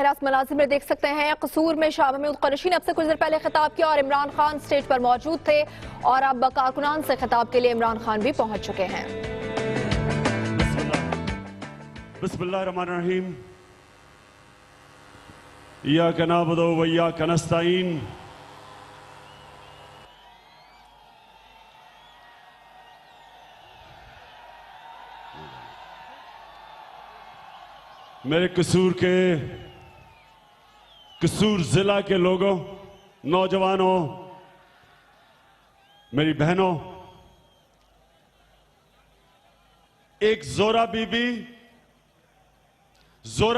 रास्त मलाजिम में देख सकते हैं कसूर में शाह महमूद कुरैशी ने अब से कुछ देर पहले खिताब किया और इमरान खान स्टेज पर मौजूद थे और अब कारकुनान से खिताब के लिए इमरान खान भी पहुंच चुके हैं। बिस्मिल्लाहिर्रहमानिर्रहीम। इय्याका नअबुदु व इय्याका नस्तईन। मेरे कसूर जिला के लोगों, नौजवानों, मेरी बहनों, एक जोरा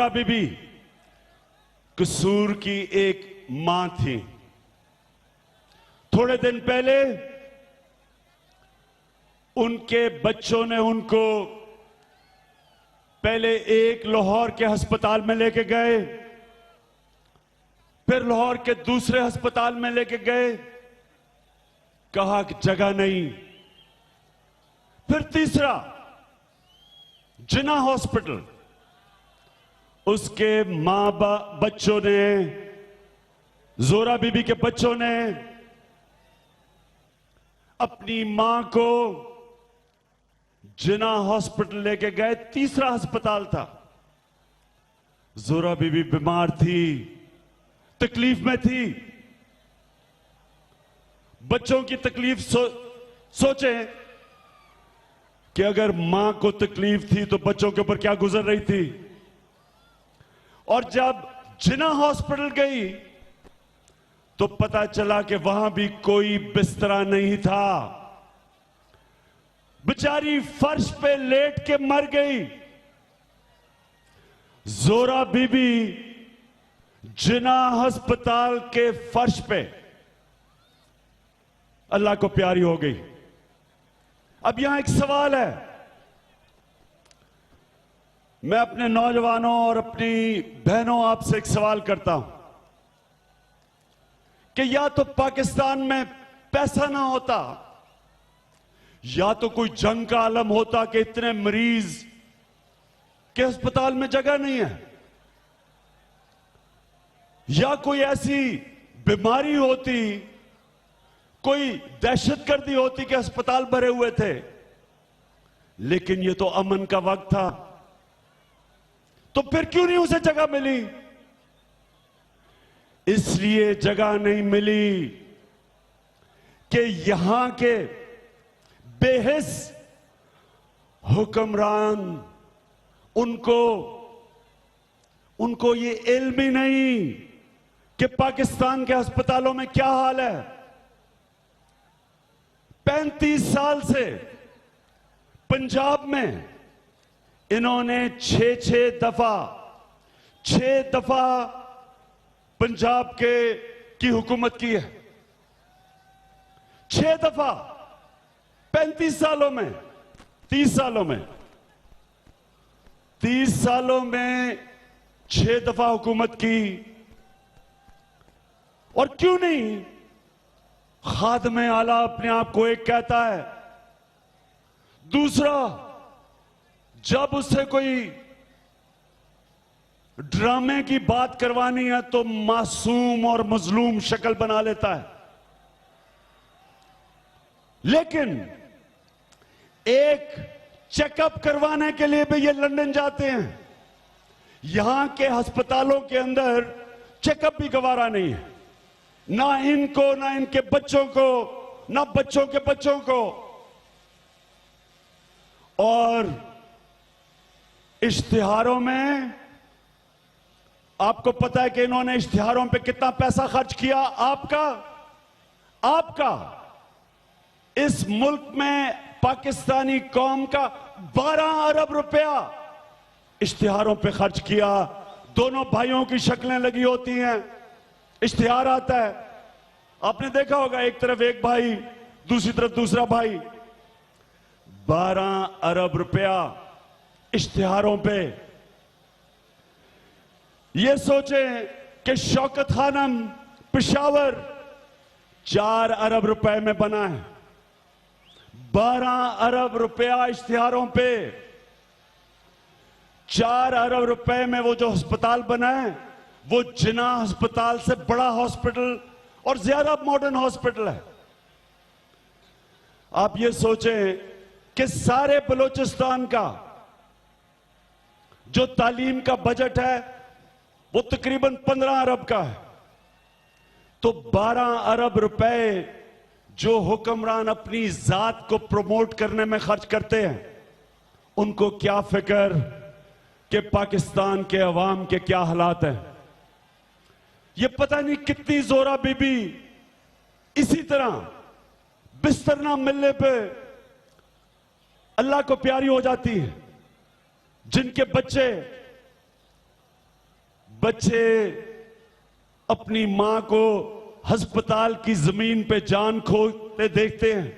बीबी कसूर की एक मां थी। थोड़े दिन पहले उनके बच्चों ने उनको पहले एक लाहौर के अस्पताल में लेके गए, फिर लाहौर के दूसरे अस्पताल में लेके गए, कहा कि जगह नहीं। फिर तीसरा जिन्ना हॉस्पिटल, उसके बच्चों ने, जोरा बीबी के बच्चों ने अपनी मां को जिन्ना हॉस्पिटल लेके गए। तीसरा अस्पताल था। जोरा बीबी बीमार थी, तकलीफ में थी। बच्चों की तकलीफ सोचें कि अगर मां को तकलीफ थी तो बच्चों के ऊपर क्या गुजर रही थी। और जब जिन्ना हॉस्पिटल गई तो पता चला कि वहां भी कोई बिस्तरा नहीं था। बेचारी फर्श पे लेट के मर गई। जोरा बीबी जिन्ना अस्पताल के फर्श पे अल्लाह को प्यारी हो गई। अब यहां एक सवाल है, मैं अपने नौजवानों और अपनी बहनों आपसे एक सवाल करता हूं कि या तो पाकिस्तान में पैसा ना होता, या तो कोई जंग का आलम होता कि इतने मरीज के अस्पताल में जगह नहीं है, या कोई ऐसी बीमारी होती, कोई दहशतगर्दी होती कि अस्पताल भरे हुए थे। लेकिन ये तो अमन का वक्त था, तो फिर क्यों नहीं उसे जगह मिली? इसलिए जगह नहीं मिली कि यहां के बेहिस हुक्मरान, उनको ये इल्म ही नहीं कि पाकिस्तान के अस्पतालों में क्या हाल है। 35 साल से पंजाब में इन्होंने 6 दफा पंजाब की हुकूमत की है। 6 दफा 35 सालों में, 30 सालों में 6 दफा हुकूमत की। और क्यों नहीं? खादमे आला अपने आप को एक कहता है, दूसरा जब उससे कोई ड्रामे की बात करवानी है तो मासूम और मजलूम शक्ल बना लेता है। लेकिन एक चेकअप करवाने के लिए भी ये लंदन जाते हैं। यहां के अस्पतालों के अंदर चेकअप भी गवारा नहीं है, ना इनको, ना इनके बच्चों को, ना बच्चों के बच्चों को। और इश्तिहारों में आपको पता है कि इन्होंने इश्तिहारों पे कितना पैसा खर्च किया। आपका इस मुल्क में पाकिस्तानी कौम का 12 अरब रुपया इश्तिहारों पे खर्च किया। दोनों भाइयों की शक्लें लगी होती हैं, इश्तिहार आता है, आपने देखा होगा, एक तरफ एक भाई, दूसरी तरफ दूसरा भाई। 12 अरब रुपया इश्तिहारों पे। ये सोचें कि शौकत खानम पेशावर 4 अरब रुपए में बना है। 12 अरब रुपया इश्तिहारों पे। 4 अरब रुपए में वो जो अस्पताल बना है वो जिना अस्पताल से बड़ा हॉस्पिटल और ज्यादा मॉडर्न हॉस्पिटल है। आप ये सोचें कि सारे बलूचिस्तान का जो तालीम का बजट है वो तकरीबन 15 अरब का है, तो 12 अरब रुपए जो हुक्मरान अपनी जात को प्रमोट करने में खर्च करते हैं, उनको क्या फिक्र कि पाकिस्तान के अवाम के क्या हालात हैं। ये पता नहीं कितनी जोरा बीबी इसी तरह बिस्तर ना मिलने पे अल्लाह को प्यारी हो जाती है, जिनके बच्चे अपनी मां को अस्पताल की जमीन पे जान खोते देखते हैं।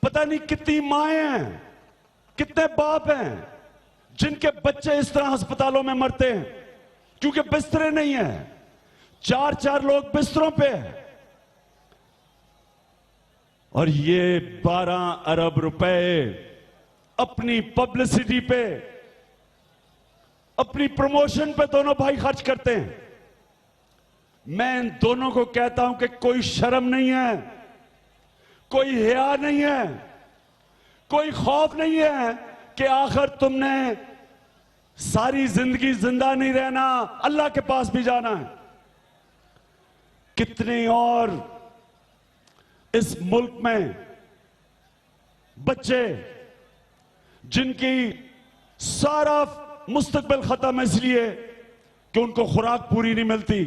पता नहीं कितनी माएं हैं, कितने बाप हैं जिनके बच्चे इस तरह अस्पतालों में मरते हैं क्योंकि बिस्तरे नहीं है। 4-4 लोग बिस्तरों पे हैं और ये 12 अरब रुपए अपनी पब्लिसिटी पे, अपनी प्रमोशन पे दोनों भाई खर्च करते हैं। मैं इन दोनों को कहता हूं कि कोई शर्म नहीं है, कोई हया नहीं है, कोई खौफ नहीं है कि आखिर तुमने सारी जिंदगी जिंदा नहीं रहना, अल्लाह के पास भी जाना है। कितने और इस मुल्क में बच्चे जिनकी सारा मुस्तकबिल खत्म है इसलिए कि उनको खुराक पूरी नहीं मिलती।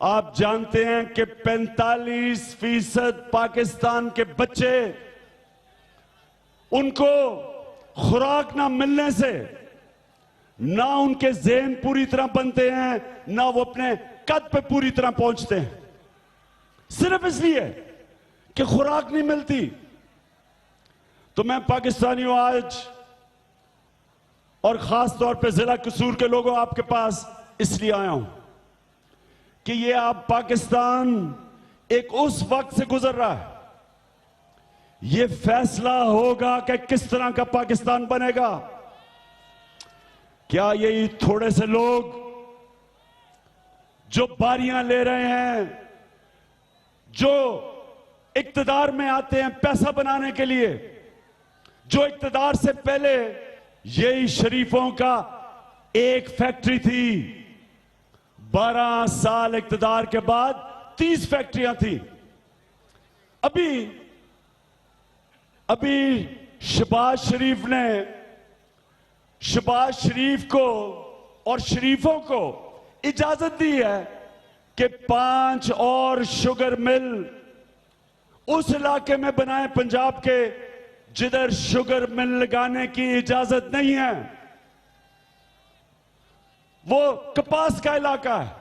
आप जानते हैं कि 45% पाकिस्तान के बच्चे, उनको खुराक ना मिलने से ना उनके ज़हन पूरी तरह बनते हैं, ना वो अपने कद पे पूरी तरह पहुंचते हैं, सिर्फ इसलिए कि खुराक नहीं मिलती। तो मैं पाकिस्तानियों आज और खास तौर पे जिला कसूर के लोगों आपके पास इसलिए आया हूं कि ये आप पाकिस्तान एक उस वक्त से गुजर रहा है, ये फैसला होगा कि किस तरह का पाकिस्तान बनेगा। क्या यही थोड़े से लोग जो बारियां ले रहे हैं, जो इक्तदार में आते हैं पैसा बनाने के लिए, जो इक्तदार से पहले यही शरीफों का एक फैक्ट्री थी, 12 साल इक्तदार के बाद 30 फैक्ट्रियां थी। अभी शहबाज शरीफ को और शरीफों को इजाजत दी है कि 5 और शुगर मिल उस इलाके में बनाए पंजाब के जिधर शुगर मिल लगाने की इजाजत नहीं है। वो कपास का इलाका है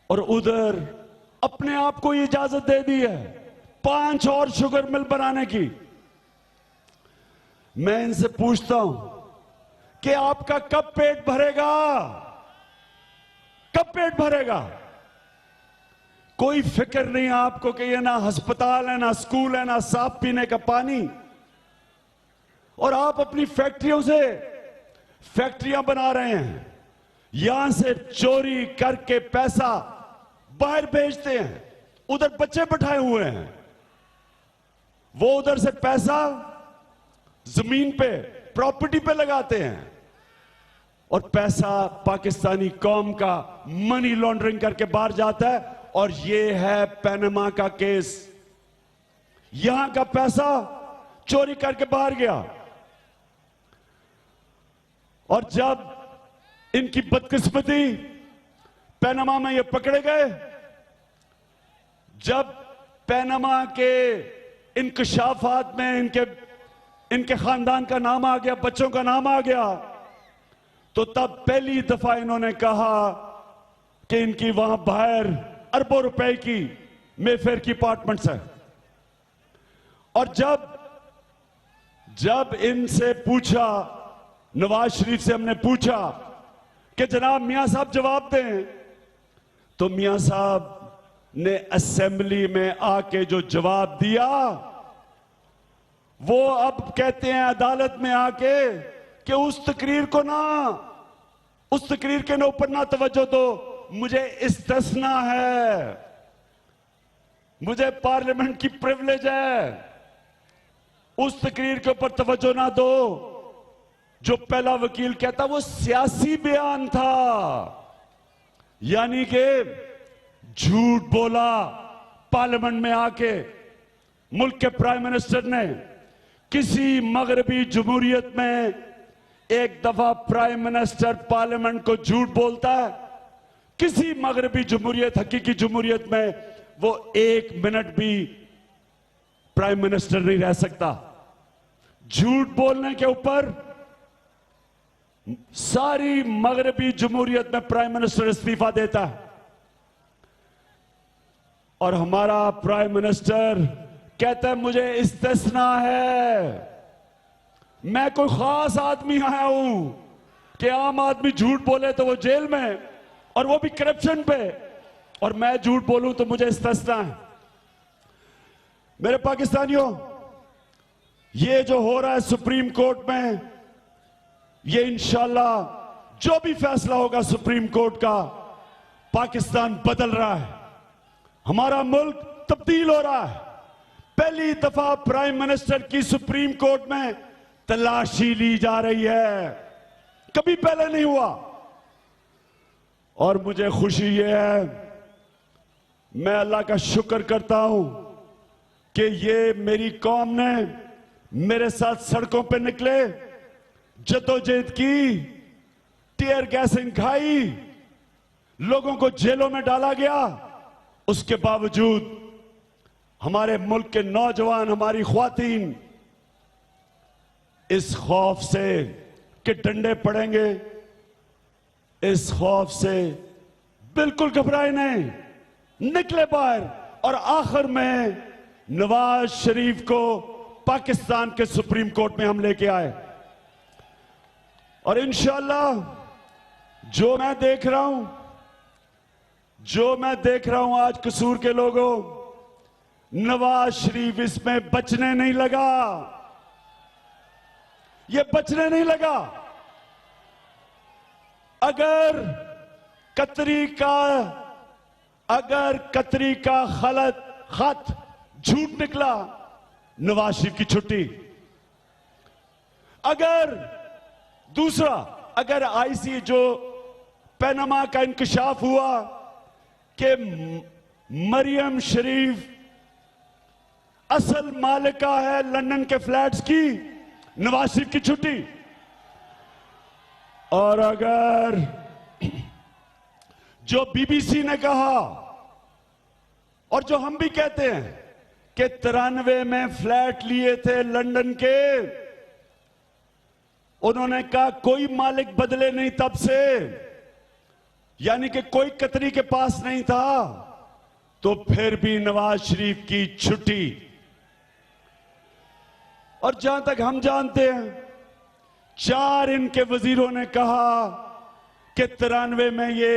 और उधर अपने आप को इजाजत दे दी है 5 और शुगर मिल बनाने की। मैं इनसे पूछता हूं कि आपका कब पेट भरेगा, कब पेट भरेगा? कोई फिक्र नहीं आपको कि ये ना अस्पताल है, ना स्कूल है, ना साफ पीने का पानी, और आप अपनी फैक्ट्रियों से फैक्ट्रियां बना रहे हैं, यहां से चोरी करके पैसा बाहर भेजते हैं, उधर बच्चे बैठाए हुए हैं, वो उधर से पैसा जमीन पे, प्रॉपर्टी पे लगाते हैं और पैसा पाकिस्तानी कौम का मनी लॉन्ड्रिंग करके बाहर जाता है। और ये है पनामा का केस, यहां का पैसा चोरी करके बाहर गया और जब इनकी बदकिस्मती पनामा में ये पकड़े गए, जब पनामा के इंकशाफात में इनके खानदान का नाम आ गया, बच्चों का नाम आ गया, तो तब पहली दफा इन्होंने कहा कि इनकी वहां बाहर अरबों रुपए की मेफेयर की अपार्टमेंट्स है। और जब इनसे पूछा, नवाज शरीफ से हमने पूछा कि जनाब मियां साहब जवाब दें, तो मियां साहब ने असेंबली में आके जो जवाब दिया, वो अब कहते हैं अदालत में आके कि उस तकरीर को ना उस तकरीर के ऊपर ना तवज्जो दो, मुझे इस्तिस्ना है, मुझे पार्लियामेंट की प्रिविलेज है, उस तकरीर के ऊपर तवज्जो ना दो। जो पहला वकील कहता वो सियासी बयान था, यानी कि झूठ बोला पार्लियामेंट में आके। मुल्क के प्राइम मिनिस्टर ने किसी मगरबी जमहूरियत में एक दफा प्राइम मिनिस्टर पार्लियामेंट को झूठ बोलता है, किसी मगरबी जमहूरियत, हकीकी जमहूरियत में वो 1 मिनट भी प्राइम मिनिस्टर नहीं रह सकता। झूठ बोलने के ऊपर सारी मगरबी जमहूरियत में प्राइम मिनिस्टर इस्तीफा देता है, और हमारा प्राइम मिनिस्टर कहता है मुझे इस्तिस्ना है, मैं कोई खास आदमी आया हूं कि आम आदमी झूठ बोले तो वो जेल में, और वो भी करप्शन पे, और मैं झूठ बोलूं तो मुझे इस्तिस्ना है। मेरे पाकिस्तानियों, ये जो हो रहा है सुप्रीम कोर्ट में, ये इंशाल्लाह जो भी फैसला होगा सुप्रीम कोर्ट का, पाकिस्तान बदल रहा है, हमारा मुल्क तब्दील हो रहा है। पहली दफा प्राइम मिनिस्टर की सुप्रीम कोर्ट में तलाशी ली जा रही है, कभी पहले नहीं हुआ। और मुझे खुशी ये है, मैं अल्लाह का शुक्र करता हूं कि ये मेरी कौम ने मेरे साथ सड़कों पे निकले, जद्दोजहद की, टीयर गैसिंग खाई, लोगों को जेलों में डाला गया, उसके बावजूद हमारे मुल्क के नौजवान, हमारी ख्वातीन इस खौफ से कि डंडे पड़ेंगे, इस खौफ से बिल्कुल घबराए नहीं, निकले बाहर, और आखिर में नवाज शरीफ को पाकिस्तान के सुप्रीम कोर्ट में हम लेके आए। और इंशाअल्लाह जो मैं देख रहा हूं आज कसूर के लोगों, नवाज शरीफ इसमें बचने नहीं लगा, ये बचने नहीं लगा। अगर कतरी का खत झूठ निकला, नवाज शरीफ की छुट्टी। अगर आईसी जो पैनामा का इंकशाफ हुआ कि मरियम शरीफ असल मालिका है लंदन के फ्लैट्स की, नवाज शरीफ की छुट्टी। और अगर जो बीबीसी ने कहा और जो हम भी कहते हैं कि 93 में फ्लैट लिए थे लंदन के, उन्होंने कहा कोई मालिक बदले नहीं तब से, यानी कि कोई कतरी के पास नहीं था, तो फिर भी नवाज शरीफ की छुट्टी। और जहां तक हम जानते हैं, 4 इनके वजीरों ने कहा कि 93 में ये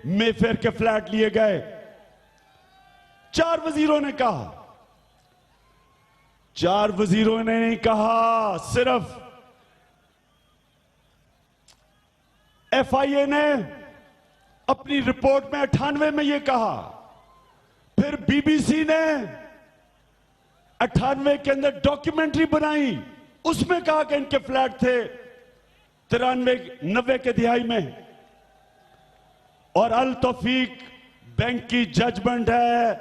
मेफेयर के फ्लैट लिए गए। 4 वजीरों ने कहा, 4 वजीरों ने नहीं कहा, सिर्फ एफआईए ने अपनी रिपोर्ट में 98 में यह कहा, फिर बीबीसी ने 98 के अंदर डॉक्यूमेंट्री बनाई, उसमें कहा कि इनके फ्लैट थे 93-90 के दिहाई में। और अल तौफीक बैंक की जजमेंट है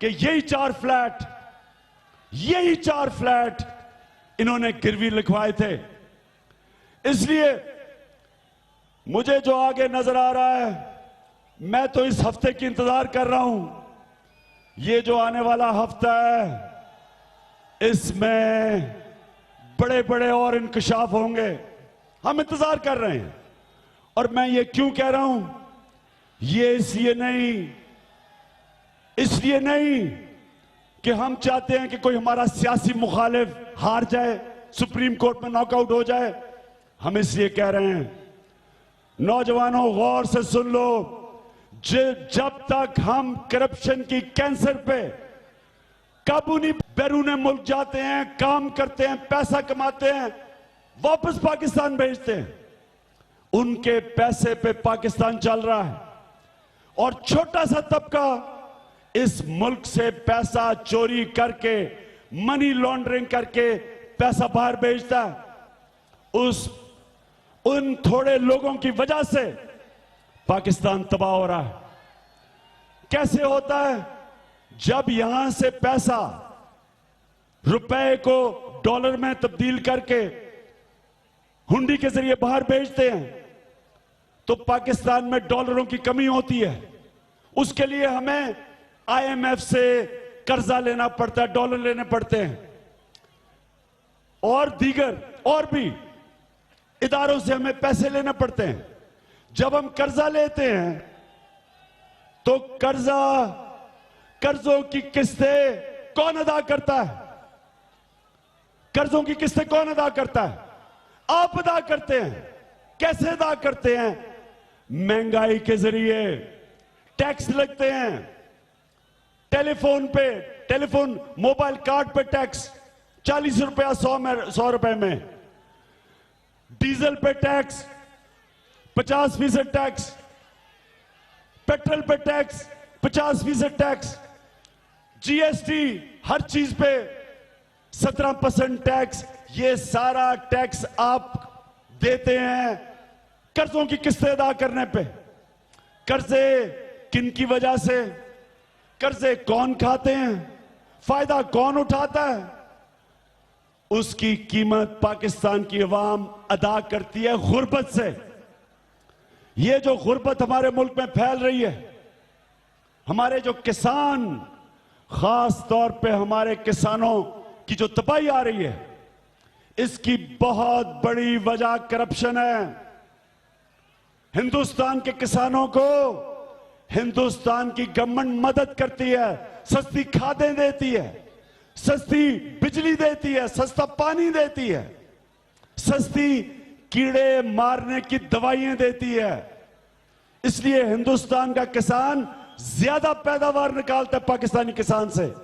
कि यही 4 फ्लैट इन्होंने गिरवी लिखवाए थे। इसलिए मुझे जो आगे नजर आ रहा है, मैं तो इस हफ्ते की इंतजार कर रहा हूं। ये जो आने वाला हफ्ता है, इसमें बड़े बड़े और इंकशाफ होंगे, हम इंतजार कर रहे हैं। और मैं ये क्यों कह रहा हूं, ये इसलिए नहीं कि हम चाहते हैं कि कोई हमारा सियासी मुखालिफ हार जाए, सुप्रीम कोर्ट में नॉकआउट हो जाए। हम इसलिए कह रहे हैं, नौजवानों गौर से सुन लो, जब तक हम करप्शन की कैंसर पे काबू नहीं, बैरून मुल्क जाते हैं, काम करते हैं, पैसा कमाते हैं, वापस पाकिस्तान भेजते हैं, उनके पैसे पे पाकिस्तान चल रहा है और छोटा सा तबका इस मुल्क से पैसा चोरी करके, मनी लॉन्ड्रिंग करके पैसा बाहर भेजता है। उन थोड़े लोगों की वजह से पाकिस्तान तबाह हो रहा है। कैसे होता है? जब यहां से पैसा रुपए को डॉलर में तब्दील करके हुंडी के जरिए बाहर भेजते हैं तो पाकिस्तान में डॉलरों की कमी होती है। उसके लिए हमें आईएमएफ से कर्जा लेना पड़ता है, डॉलर लेने पड़ते हैं और दीगर और भी इदारों से हमें पैसे लेने पड़ते हैं। जब हम कर्जा लेते हैं तो कर्जों की किस्तें कौन अदा करता है? कर्जों की किस्तें कौन अदा करता है? आप अदा करते हैं। कैसे अदा करते हैं? महंगाई के जरिए टैक्स लगते हैं। टेलीफोन मोबाइल कार्ड पे टैक्स 40 रुपया 100 रुपए में, डीजल पे टैक्स 50% टैक्स, पेट्रोल पे टैक्स 50% टैक्स, जीएसटी हर चीज पे 17% टैक्स। ये सारा टैक्स आप देते हैं कर्जों की किस्तें अदा करने पे। कर्जे किन की वजह से? कर्जे कौन खाते हैं? फायदा कौन उठाता है? उसकी कीमत पाकिस्तान की अवाम अदा करती है गुर्बत से। ये जो गुर्बत हमारे मुल्क में फैल रही है, हमारे जो किसान, खास तौर पे हमारे किसानों की जो तबाही आ रही है, इसकी बहुत बड़ी वजह करप्शन है। हिंदुस्तान के किसानों को हिंदुस्तान की गवर्नमेंट मदद करती है, सस्ती खादें देती है, सस्ती बिजली देती है, सस्ता पानी देती है, सस्ती कीड़े मारने की दवाइयां देती है। इसलिए हिंदुस्तान का किसान ज्यादा पैदावार निकालता है पाकिस्तानी किसान से।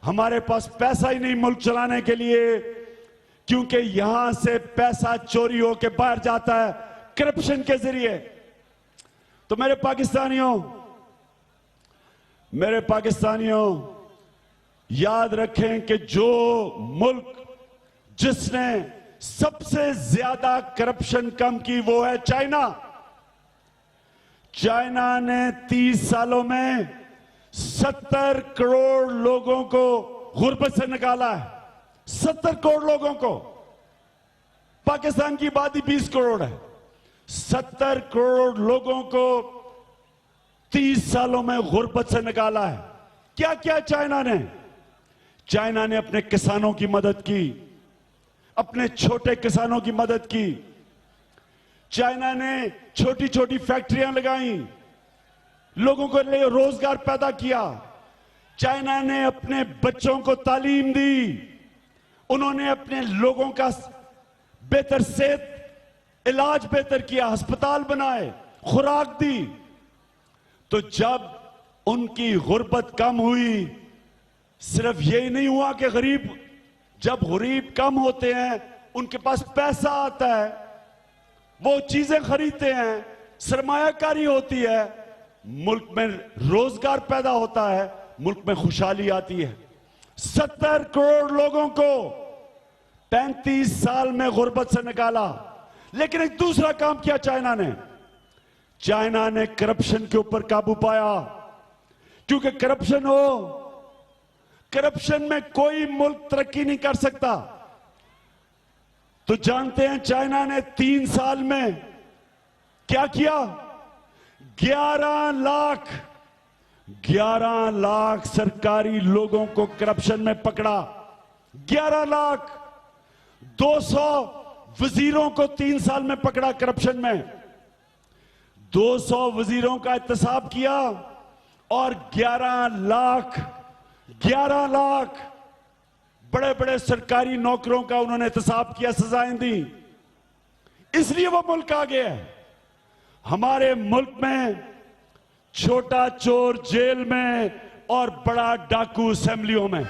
हमारे पास पैसा ही नहीं मुल्क चलाने के लिए, क्योंकि यहां से पैसा चोरी होकर बाहर जाता है करप्शन के जरिए। तो मेरे पाकिस्तानियों याद रखें कि जो मुल्क जिसने सबसे ज्यादा करप्शन कम की वो है चाइना। चाइना ने 30 सालों में 70 करोड़ लोगों को गुर्बत से निकाला है। 70 करोड़ लोगों को। पाकिस्तान की आबादी 20 करोड़ है। 70 करोड़ लोगों को 30 सालों में गुर्बत से निकाला है। क्या क्या चाइना ने? चाइना ने अपने किसानों की मदद की, अपने छोटे किसानों की मदद की। चाइना ने छोटी छोटी फैक्ट्रियां लगाई, लोगों को लिए रोजगार पैदा किया। चाइना ने अपने बच्चों को तालीम दी, उन्होंने अपने लोगों का बेहतर सेहत इलाज बेहतर किया, अस्पताल बनाए, खुराक दी। तो जब उनकी गुर्बत कम हुई, सिर्फ यही नहीं हुआ कि जब गरीब कम होते हैं उनके पास पैसा आता है, वो चीजें खरीदते हैं, सरमायाकारी होती है, मुल्क में रोजगार पैदा होता है, मुल्क में खुशहाली आती है। 70 करोड़ लोगों को 35 साल में गुर्बत से निकाला। लेकिन एक दूसरा काम किया चाइना ने करप्शन के ऊपर काबू पाया। क्योंकि करप्शन में कोई मुल्क तरक्की नहीं कर सकता। तो जानते हैं चाइना ने 3 साल में क्या किया? 11 लाख सरकारी लोगों को करप्शन में पकड़ा। 11 लाख। 200 वजीरों को 3 साल में पकड़ा करप्शन में। 200 वजीरों का एहतसाब किया और 11 लाख बड़े बड़े सरकारी नौकरों का उन्होंने एहतसाब किया, सजाएं दी। इसलिए वो मुल्क आ गया है। हमारे मुल्क में छोटा चोर जेल में और बड़ा डाकू असेंबलियों में।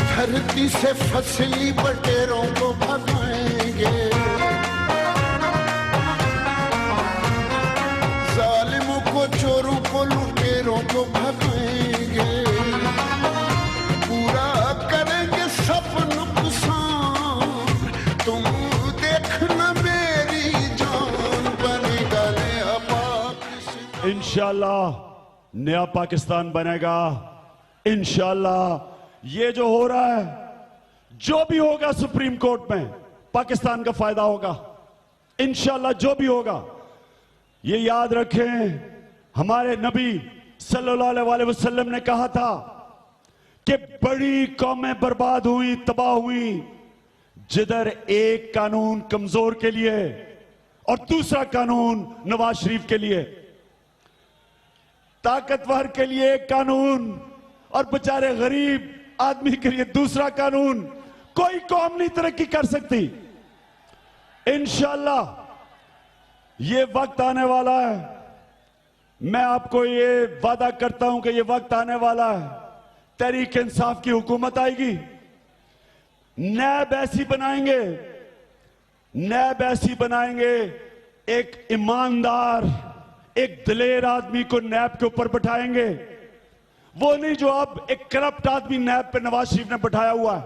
धरती से फसली बटेरों को भगाएंगे, इंशाल्लाह नया पाकिस्तान बनेगा। इंशाल्लाह ये जो हो रहा है, जो भी होगा सुप्रीम कोर्ट में पाकिस्तान का फायदा होगा। इंशाल्लाह जो भी होगा, ये याद रखें, हमारे नबी सल्लल्लाहु अलैहि वसल्लम ने कहा था कि बड़ी कौमें बर्बाद हुई, तबाह हुई, जिधर एक कानून कमजोर के लिए और दूसरा कानून नवाज शरीफ के लिए, ताकतवर के लिए एक कानून और बेचारे गरीब आदमी के लिए दूसरा कानून। कोई कौम नहीं तरक्की कर सकती। इंशाल्लाह ये वक्त आने वाला है, मैं आपको ये वादा करता हूं कि ये वक्त आने वाला है, तहरीक इंसाफ की हुकूमत आएगी। नैब ऐसी बनाएंगे, नैब ऐसी बनाएंगे, एक ईमानदार, एक दिलेर आदमी को नैब के ऊपर बैठाएंगे। वो नहीं जो अब एक करप्ट आदमी नैब पे नवाज शरीफ ने बैठाया हुआ है।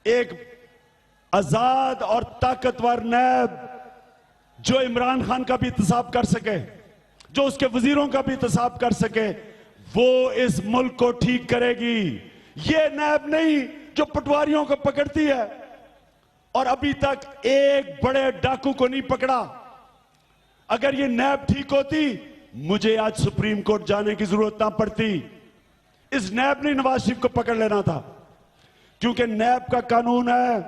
एक आजाद और ताकतवर नैब जो इमरान खान का भी इंतसाब कर सके, जो उसके वजीरों का भी इंतसाब कर सके, वो इस मुल्क को ठीक करेगी। ये नैब नहीं जो पटवारियों को पकड़ती है और अभी तक एक बड़े डाकू को नहीं पकड़ा। अगर ये नैब ठीक होती, मुझे आज सुप्रीम कोर्ट जाने की जरूरत ना पड़ती। इस नैब ने नवाज शरीफ को पकड़ लेना था, क्योंकि नैब का कानून है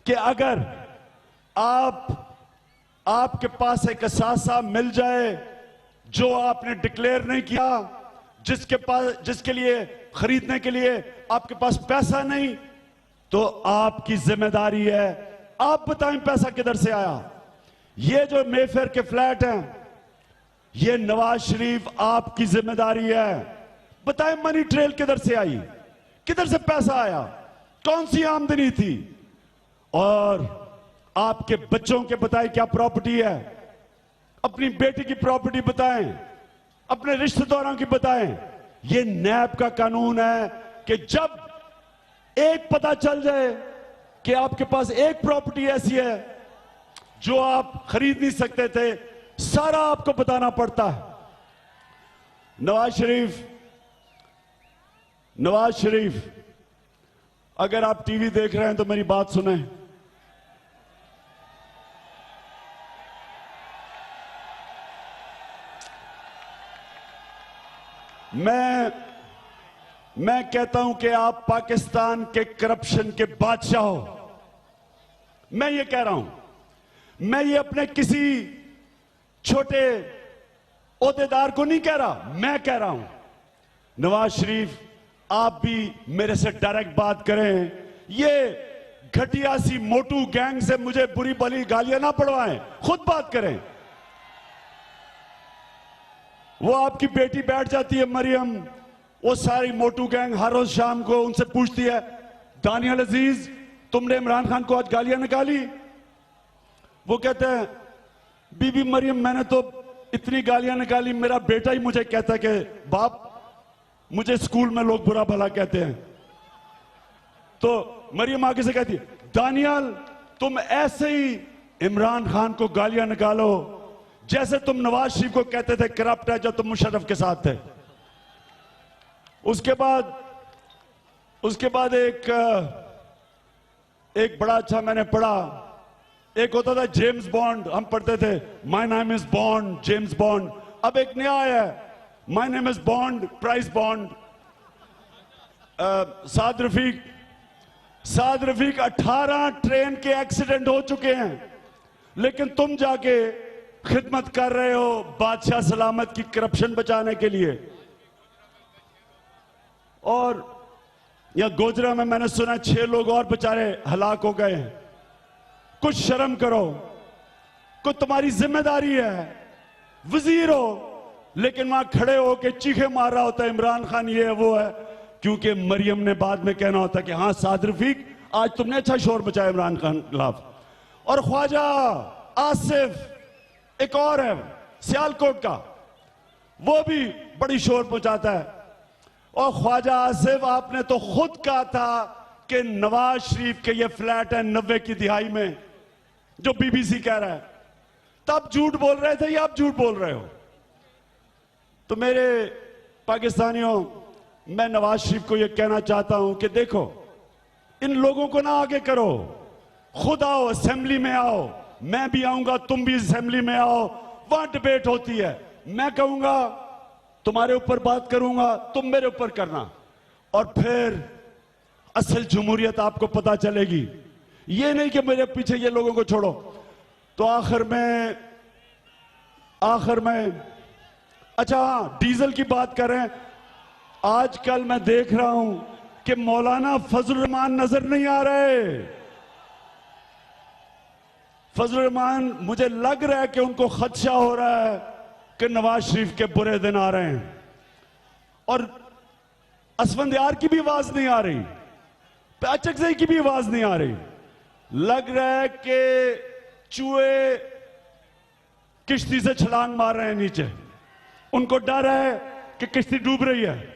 कि अगर आपके पास एक असासा मिल जाए जो आपने डिक्लेयर नहीं किया, जिसके लिए खरीदने के लिए आपके पास पैसा नहीं, तो आपकी जिम्मेदारी है, आप बताएं पैसा किधर से आया। ये जो मेफेयर के फ्लैट हैं, ये नवाज शरीफ आपकी जिम्मेदारी है, बताएं मनी ट्रेल किधर से आई, किधर से पैसा आया, कौन सी आमदनी थी। और आपके बच्चों के बताएं क्या प्रॉपर्टी है, अपनी बेटी की प्रॉपर्टी बताएं, अपने रिश्तेदारों की बताएं। ये नैब का कानून है कि जब एक पता चल जाए कि आपके पास एक प्रॉपर्टी ऐसी है जो आप खरीद नहीं सकते थे, सारा आपको बताना पड़ता है। नवाज शरीफ, अगर आप टीवी देख रहे हैं तो मेरी बात सुने। मैं कहता हूं कि आप पाकिस्तान के करप्शन के बादशाह हो। मैं ये कह रहा हूं, मैं ये अपने किसी छोटे ओहदेदार को नहीं कह रहा, मैं कह रहा हूं नवाज शरीफ, आप भी मेरे से डायरेक्ट बात करें। ये घटिया सी मोटू गैंग से मुझे बुरी भली गालियां ना पड़वाएं, खुद बात करें। वो आपकी बेटी बैठ जाती है मरियम, वो सारी मोटू गैंग हर रोज शाम को उनसे पूछती है, दानियल अजीज तुमने इमरान खान को आज गालियां निकाली? वो कहते हैं, बीबी मरियम मैंने तो इतनी गालियां निकाली, मेरा बेटा ही मुझे कहता है कि बाप मुझे स्कूल में लोग बुरा भला कहते हैं। तो मरियम आगे से कहती है, दानियल तुम ऐसे ही इमरान खान को गालियां निकालो जैसे तुम नवाज शरीफ को कहते थे करप्ट है जब तुम मुशर्रफ के साथ थे। उसके बाद एक बड़ा अच्छा मैंने पढ़ा, एक होता था जेम्स बॉन्ड, हम पढ़ते थे my name is bond, James bond. अब एक नया आया है, my name is bond, price bond. Saad Rafique 18 train के एक्सीडेंट हो चुके हैं, लेकिन तुम जाके खिदमत कर रहे हो बादशाह सलामत की करप्शन बचाने के लिए। और यहां गोजरा में मैंने सुना 6 लोग और बेचारे हलाक हो गए हैं। कुछ शर्म करो, कुछ तुम्हारी जिम्मेदारी है, वजीर हो, लेकिन वहां खड़े हो के चीखे मार रहा होता है इमरान खान ये है वो है, क्योंकि मरियम ने बाद में कहना होता कि हाँ साद रफीक आज तुमने अच्छा शोर बचाया इमरान खान के खिलाफ। और ख्वाजा आसिफ एक और है सियालकोट का, वो भी बड़ी शोर पहुंचाता है। और ख्वाजा आसिफ आपने तो खुद कहा था कि नवाज शरीफ के ये फ्लैट है 90 की दिहाई में, जो बीबीसी कह रहा है, तब झूठ बोल रहे थे या अब झूठ बोल रहे हो? तो मेरे पाकिस्तानियों, मैं नवाज शरीफ को यह कहना चाहता हूं कि देखो, इन लोगों को ना आगे करो, खुद आओ, असेंबली में आओ, मैं भी आऊंगा, तुम भी असेंबली में आओ, वहां डिबेट होती है, मैं कहूंगा, तुम्हारे ऊपर बात करूंगा, तुम मेरे ऊपर करना, और फिर असल जमहूरियत आपको पता चलेगी। ये नहीं कि मेरे पीछे ये लोगों को छोड़ो। तो आखिर में अच्छा, डीजल की बात करें, आजकल मैं देख रहा हूं कि मौलाना फजल रहमान नजर नहीं आ रहे। फजल रहमान, मुझे लग रहा है कि उनको खदशा हो रहा है कि नवाज शरीफ के बुरे दिन आ रहे हैं, और असफंदियार की भी आवाज नहीं आ रही, अचकजई की भी आवाज नहीं आ रही। लग रहा है कि चूहे किश्ती से छलांग मार रहे हैं नीचे, उनको डर है कि किश्ती डूब रही है।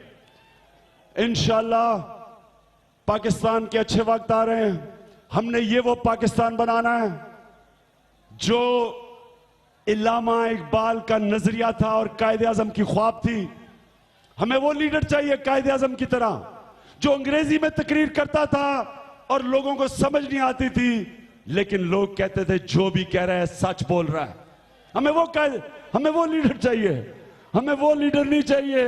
इंशाल्लाह पाकिस्तान के अच्छे वक्त आ रहे हैं। हमने ये वो पाकिस्तान बनाना है जो इल्लामा इकबाल का नजरिया था और कायदे आजम की ख्वाब थी। हमें वो लीडर चाहिए कायदे आजम की तरह, जो अंग्रेजी में तकरीर करता था और लोगों को समझ नहीं आती थी, लेकिन लोग कहते थे जो भी कह रहा है सच बोल रहा है। हमें वो लीडर चाहिए। हमें वो लीडर नहीं चाहिए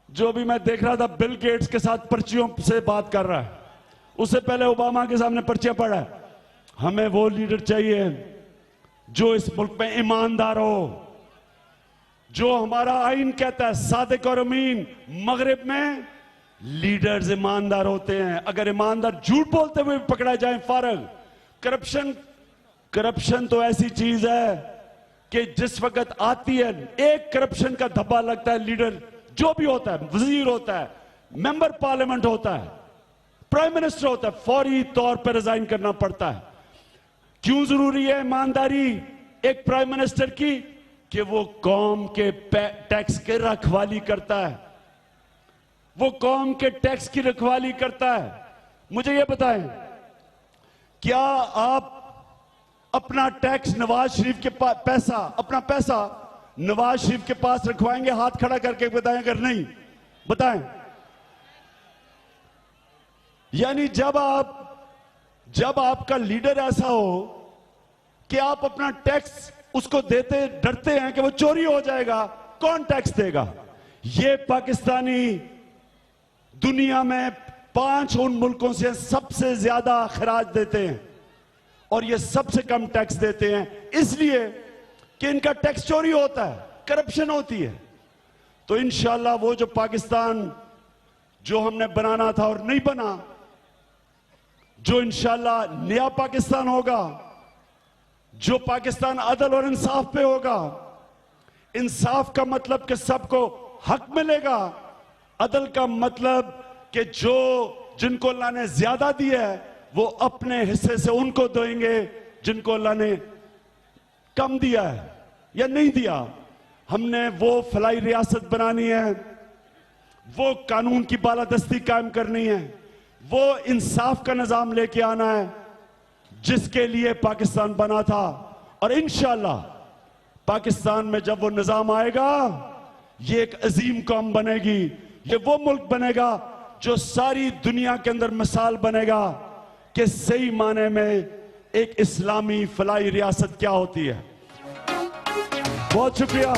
जो भी मैं देख रहा था बिल गेट्स के साथ पर्चियों से बात कर रहा है, उससे पहले ओबामा के सामने पर्चियां पढ़ा है। हमें वो लीडर चाहिए जो इस मुल्क में ईमानदार हो, जो हमारा आइन कहता है सादिक और अमीन। मगरिब में लीडर्स ईमानदार होते हैं, अगर ईमानदार झूठ बोलते हुए पकड़ा जाए फारग। करप्शन तो ऐसी चीज है कि जिस वक्त आती है, एक करप्शन का धब्बा लगता है, लीडर जो भी होता है, वजीर होता है, मेंबर पार्लियामेंट होता है, प्राइम मिनिस्टर होता है, फौरी तौर पर रिजाइन करना पड़ता है। क्यों जरूरी है ईमानदारी एक प्राइम मिनिस्टर की? कि वो कौम के टैक्स की रखवाली करता है, वो कौम के टैक्स की रखवाली करता है। मुझे ये बताएं, क्या आप अपना टैक्स नवाज शरीफ के पास अपना पैसा नवाज शरीफ के पास रखवाएंगे? हाथ खड़ा करके बताएं अगर नहीं, बताएं। यानी जब आपका लीडर ऐसा हो कि आप अपना टैक्स उसको देते डरते हैं कि वो चोरी हो जाएगा, कौन टैक्स देगा? ये पाकिस्तानी दुनिया में 5 उन मुल्कों से सबसे ज्यादा खराज देते हैं और ये सबसे कम टैक्स देते हैं, इसलिए कि इनका टैक्स चोरी होता है, करप्शन होती है। तो इंशाल्लाह वो जो पाकिस्तान जो हमने बनाना था और नहीं बना, जो इंशाल्लाह नया पाकिस्तान होगा, जो पाकिस्तान अदल और इंसाफ पे होगा। इंसाफ का मतलब कि सबको हक मिलेगा, अदल का मतलब कि जिनको अल्लाह ने ज्यादा दिया है वो अपने हिस्से से उनको देंगे, जिनको अल्लाह ने कम दिया है या नहीं दिया। हमने वो फलाई रियासत बनानी है, वो कानून की बालादस्ती कायम करनी है, वो इंसाफ का निजाम लेके आना है जिसके लिए पाकिस्तान बना था। और इंशाअल्लाह पाकिस्तान में जब वो निजाम आएगा, ये एक अजीम कौम बनेगी, ये वो मुल्क बनेगा जो सारी दुनिया के अंदर मिसाल बनेगा कि सही माने में एक इस्लामी फलाई रियासत क्या होती है। बहुत शुक्रिया।